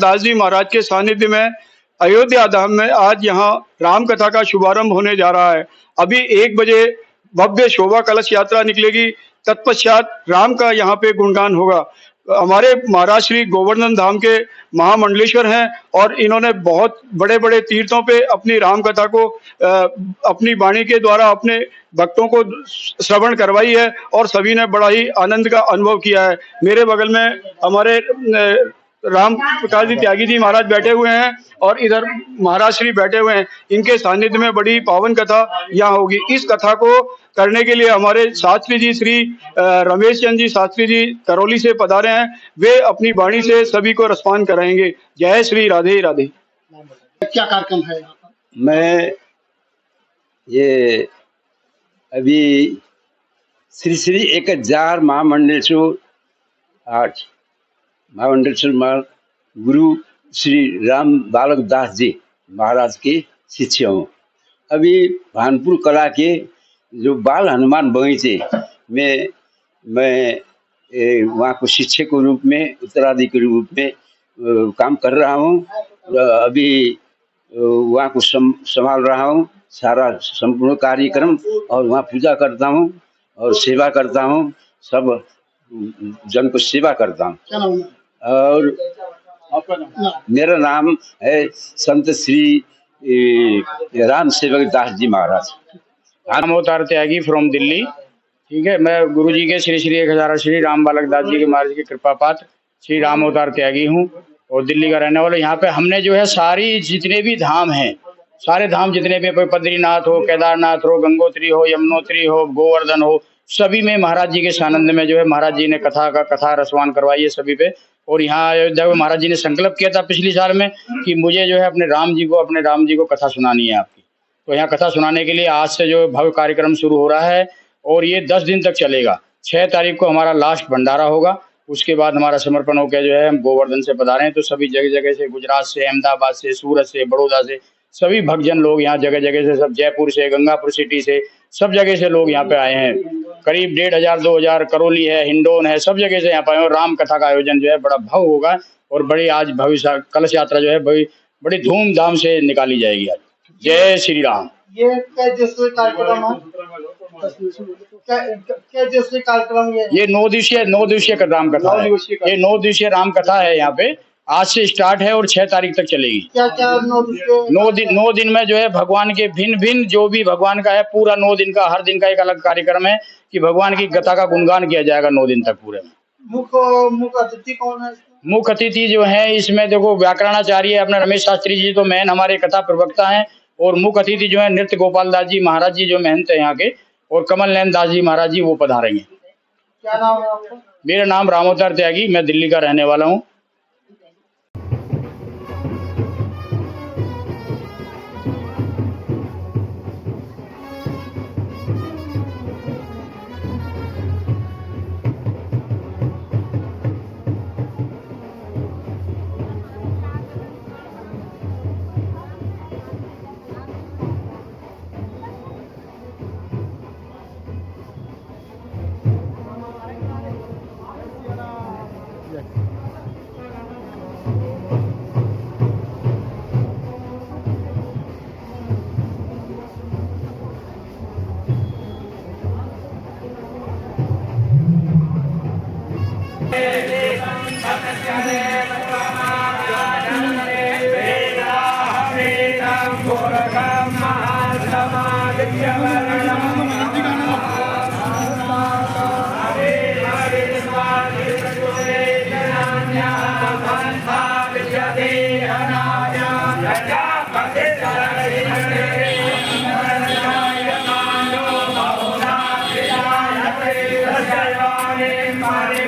दास जी महाराज के सानिध्य में अयोध्या धाम में आज यहाँ राम कथा का शुभारंभ होने जा रहा है। अभी 1 बजे भव्य शोभा कलश यात्रा निकलेगी, तत्पश्चात राम का यहाँ पे गुणगान होगा। हमारे महाराज श्री गोवर्धन धाम के महामंडलेश्वर हैं और इन्होंने बहुत बड़े बड़े तीर्थों पे अपनी राम कथा को अपनी वाणी के द्वारा अपने भक्तों को श्रवण करवाई है और सभी ने बड़ा ही आनंद का अनुभव किया है। मेरे बगल में हमारे राम प्रकाश जी त्यागी जी महाराज बैठे हुए हैं और इधर महाराज श्री बैठे हुए हैं। इनके सानिध्य में बड़ी पावन कथा यहाँ होगी। इस कथा को करने के लिए हमारे शास्त्री जी श्री रमेश चंद्र जी शास्त्री जी करौली से पधारे हैं। वे अपनी वाणी से सभी को रसपान कराएंगे। जय श्री राधे राधे। क्या कार्यक्रम है यहाँ पर? मैं ये अभी श्री श्री 1000 महामंडलेश्वर 8 महामंडलेश्वर गुरु श्री राम बालक दास जी महाराज के शिष्य हूँ। अभी भानपुर कला के जो बाल हनुमान बगीचे में मैं वहाँ को शिक्षक के रूप में उत्तराधिकारी के रूप में काम कर रहा हूँ। अभी वहाँ को संभाल रहा हूँ, सारा संपूर्ण कार्यक्रम, और वहाँ पूजा करता हूँ और सेवा करता हूँ, सब जन को सेवा करता हूँ। और मेरा नाम है संत श्री राम सेवक दास जी महाराज। राम अवतार त्यागी फ्रॉम दिल्ली। ठीक है, मैं गुरु जी के श्री श्री 1000 श्री राम बालक दास जी के महाराज की कृपा पात्र श्री राम अवतार त्यागी हूँ और दिल्ली का रहने वाला। यहाँ पे हमने जो है सारी जितने भी धाम हैं, सारे धाम जितने भी, बद्रीनाथ हो, केदारनाथ हो, गंगोत्री हो, यमुनोत्री हो, गोवर्धन हो, सभी में महाराज जी के सानंद में जो है महाराज जी ने कथा रसवान करवाई है सभी पे। और यहाँ अयोध्या में महाराज जी ने संकल्प किया था पिछले साल में कि मुझे जो है अपने राम जी को कथा सुनानी है आपकी। तो यहाँ कथा सुनाने के लिए आज से जो भव्य कार्यक्रम शुरू हो रहा है और ये 10 दिन तक चलेगा। 6 तारीख को हमारा लास्ट भंडारा होगा। उसके बाद हमारा समर्पण होकर जो है हम गोवर्धन से पधारे हैं। तो सभी जगह जगह से, गुजरात से, अहमदाबाद से, सूरत से, बड़ौदा से सभी भक्तजन लोग यहाँ जगह जगह से, सब जयपुर से, गंगापुर सिटी से, सब जगह से लोग यहाँ पे आए हैं। करीब 1500-2000 करौली है, हिंडोन है, सब जगह से यहाँ पे। और राम कथा का आयोजन जो है बड़ा भव्य होगा और बड़ी आज भव्य कलश यात्रा जो है बड़ी धूमधाम से निकाली जाएगी आज। जय श्री राम। ये क्या दिवसीय कार्यक्रम है? क्या दिवसीय कार्यक्रम ये 9 दिवसीय राम कथा है। ये 9 दिवसीय राम कथा है। यहाँ पे आज से स्टार्ट है और 6 तारीख तक चलेगी। क्या 9 दिन में जो है भगवान के भिन्न जो भी भगवान का है पूरा 9 दिन का, हर दिन का एक अलग कार्यक्रम है कि भगवान की कथा का गुणगान किया जाएगा 9 दिन तक पूरे में। मुख्य अतिथि कौन है? मुख्य अतिथि जो है इसमें देखो व्याकरणाचार्य अपने रमेश शास्त्री जी तो मेन हमारे कथा प्रवक्ता हैं, और मुख्य अतिथि जो है नृत्य गोपाल दास जी महाराज जी जो महंत है यहाँ के, और कमल नयन दास जी महाराज जी वो पधारेंगे। क्या नाम है आपका? मेरा नाम राम अवतार त्यागी, मैं दिल्ली का रहने वाला हूँ। मारे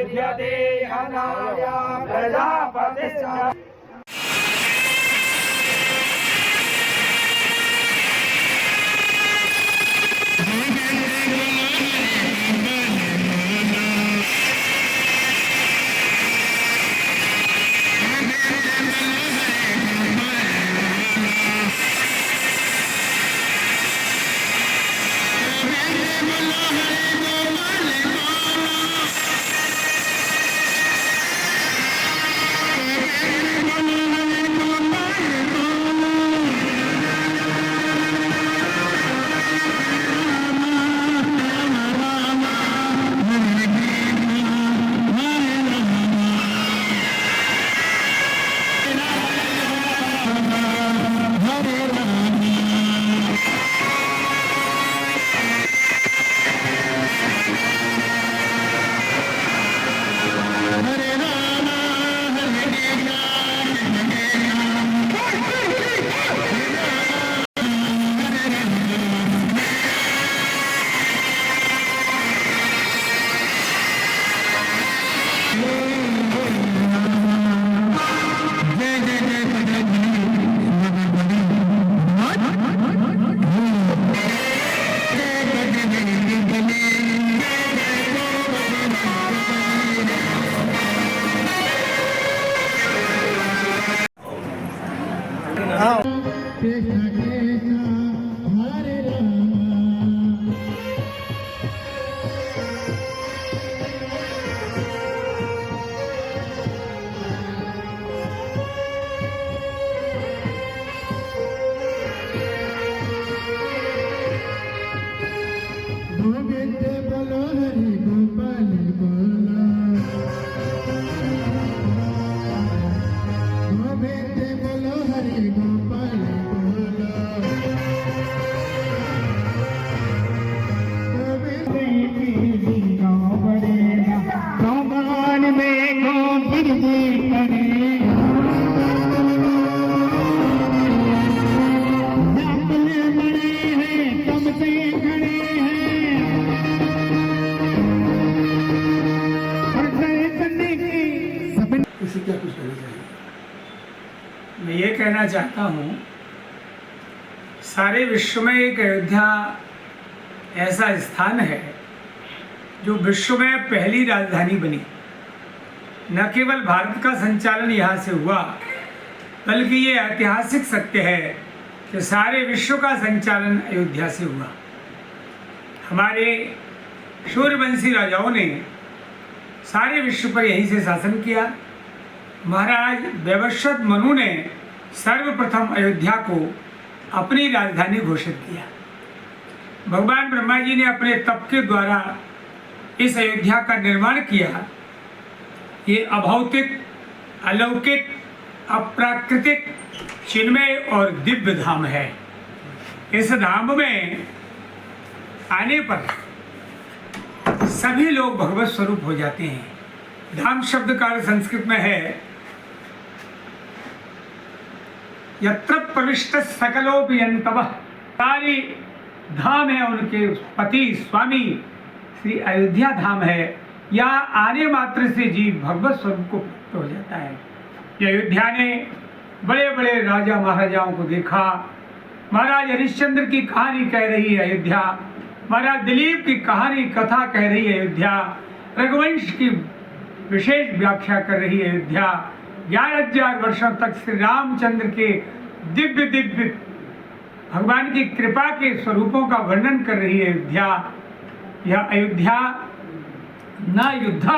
विद्यते अनाय प्रजापतिश्च मैं ये कहना चाहता हूँ, सारे विश्व में एक अयोध्या ऐसा स्थान है जो विश्व में पहली राजधानी बनी। न केवल भारत का संचालन यहाँ से हुआ, बल्कि ये ऐतिहासिक सत्य है कि सारे विश्व का संचालन अयोध्या से हुआ। हमारे सूर्यवंशी राजाओं ने सारे विश्व पर यहीं से शासन किया। महाराज वैवस्वत मनु ने सर्वप्रथम अयोध्या को अपनी राजधानी घोषित किया। भगवान ब्रह्मा जी ने अपने तप के द्वारा इस अयोध्या का निर्माण किया। ये अभौतिक, अलौकिक, अप्राकृतिक, चिन्मय और दिव्य धाम है। इस धाम में आने पर सभी लोग भगवत स्वरूप हो जाते हैं। धाम शब्द का अर्थ संस्कृत में है यत्र प्रविष्ट सकलोपि यंतवः। सारी धाम है उनके पति स्वामी श्री अयोध्या धाम है। यहाँ आने मात्र से जीव भगवत स्वरूप को प्राप्त हो जाता है। ये अयोध्या ने बड़े बड़े राजा महाराजाओं को देखा। महाराज हरिश्चंद्र की कहानी कह रही है अयोध्या। महाराज दिलीप की कहानी कथा कह रही है अयोध्या। रघुवंश की विशेष व्याख्या कर रही है अयोध्या। 11,000 वर्षों तक श्री रामचंद्र के दिव्य दिव्य भगवान की कृपा के स्वरूपों का वर्णन कर रही है अयोध्या। यह अयोध्या न युद्ध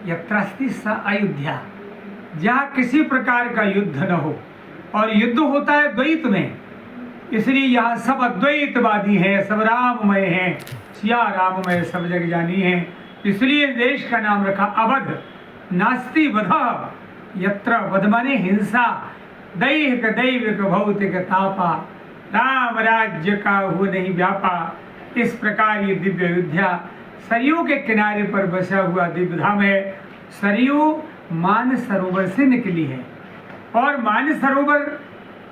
यत्रास्ति स अयोध्या, जहाँ किसी प्रकार का युद्ध न हो। और युद्ध होता है द्वैत में, इसलिए यहाँ सब अद्वैतवादी हैं, सब राममय हैं। सिया राममय सब जग जानी है। इसलिए देश का नाम रखा अवध। नास्ति वध यत्र, वध माने हिंसा। दैहिक दैविक भौतिक तापा, राम राज्य का हो नहीं व्यापा। इस प्रकार ये दिव्य अयोध्या सरयू के किनारे पर बसा हुआ दिव्य धाम है। सरयू मानसरोवर से निकली है और मानसरोवर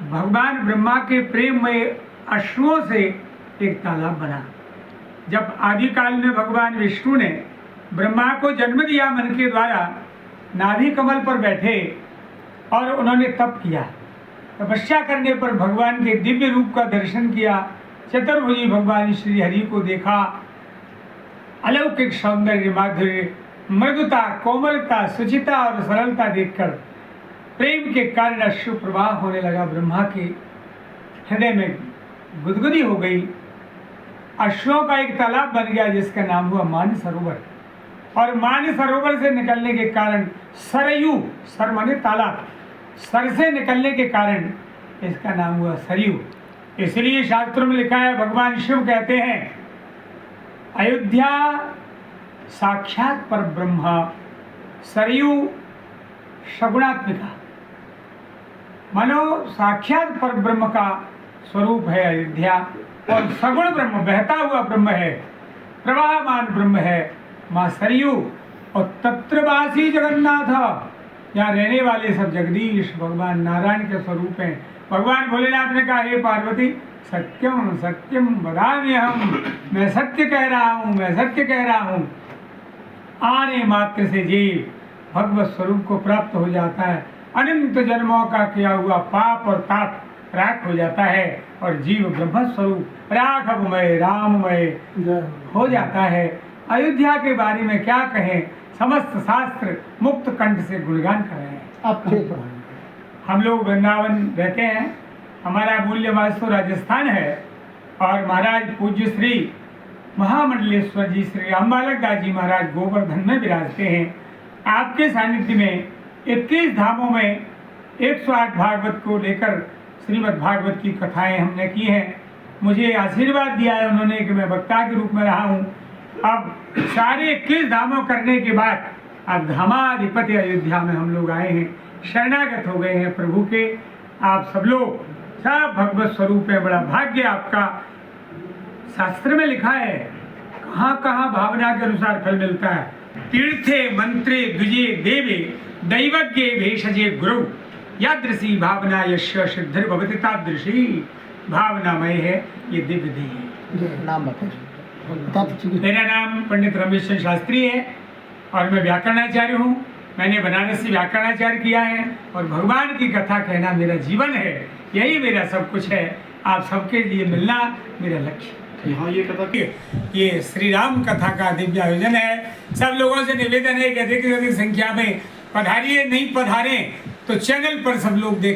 भगवान ब्रह्मा के प्रेम में अश्रुओं से एक तालाब बना। जब आदिकाल में भगवान विष्णु ने ब्रह्मा को जन्म दिया मन के द्वारा, नाभि कमल पर बैठे और उन्होंने तप किया। तपस्या करने पर भगवान के दिव्य रूप का दर्शन किया, चतुर्भुजी भगवान श्री हरि को देखा। अलौकिक सौंदर्य, माधुर्य, मृदुता, कोमलता, सुचिता और सरलता देखकर प्रेम के कारण अश्रु प्रवाह होने लगा। ब्रह्मा के हृदय में गुदगुदी हो गई। अश्रुओं का एक तालाब बन गया जिसका नाम हुआ मान सरोवर। और मान सरोवर से निकलने के कारण सरयू, सर माने तालाब, सर से निकलने के कारण इसका नाम हुआ सरयू। इसलिए शास्त्रों में लिखा है, भगवान शिव कहते हैं, अयोध्या साक्षात पर ब्रह्मा, सरयू सगुणात्मिका। मानो साक्षात पर ब्रह्म का स्वरूप है अयोध्या, और सगुण ब्रह्म, बहता हुआ ब्रह्म है, प्रवाहमान ब्रह्म है माँ सरयू। और तत्रवासी जगन्नाथ, यहाँ रहने वाले सब जगदीश भगवान नारायण के स्वरूप हैं। भगवान भोलेनाथ ने कहा, हे पार्वती, सत्यम सत्यम वदाम्यहम, मैं सत्य कह रहा हूँ, मैं सत्य कह रहा हूँ। आने मात्र से जीव भगवत स्वरूप को प्राप्त हो जाता है। अनंत जन्मों का किया हुआ पाप और ताप राख हो जाता है और जीव ब्रह्म स्वरूप राघवमय राममय हो जाता है। अयोध्या के बारे में क्या कहें, समस्त शास्त्र मुक्त कंठ से गुणगान कर रहे हैं। आप ठीक हो। हम लोग वृंदावन रहते हैं, हमारा मूल निवास तो राजस्थान है, और महाराज पूज्य श्री महामंडलेश्वर जी श्री राम बालक दास जी महाराज गोवर्धन में विराजते हैं। आपके सानिध्य में 21 धामों में 108 भागवत को लेकर श्रीमद् भागवत की कथाएं हमने की हैं। मुझे आशीर्वाद दिया है उन्होंने कि मैं वक्ता के रूप में रहा हूँ। अब सारे 21 धामों करने के बाद अब धामाधिपति अयोध्या में हम लोग आए हैं, शरणागत हो गए हैं प्रभु के। आप सब लोग सब भगवत स्वरूप है, बड़ा भाग्य आपका। शास्त्र में लिखा है, कहाँ कहाँ भावना के अनुसार फल मिलता है। तीर्थे मंत्रे द्विजे देवे दैवज्ञे भेषजे गुरु, यादृशी भावना यस्य सिद्धिर भवति तादृशी भावनामय है ये दिव्य देह। नाम बताइए। मेरा नाम पंडित रमेश चंद्र शास्त्री है और मैं व्याकरणाचार्य हूँ। मैंने बनारसी व्याकरणाचार्य किया है और भगवान की कथा कहना मेरा जीवन है, यही मेरा सब कुछ है। आप सबके लिए मिलना मेरा लक्ष्य। हाँ, ये कथा ये श्री राम कथा का दिव्य आयोजन है। सब लोगों से निवेदन है कि अधिक से अधिक संख्या में पधारिए, नहीं पधारें तो चैनल पर सब लोग देख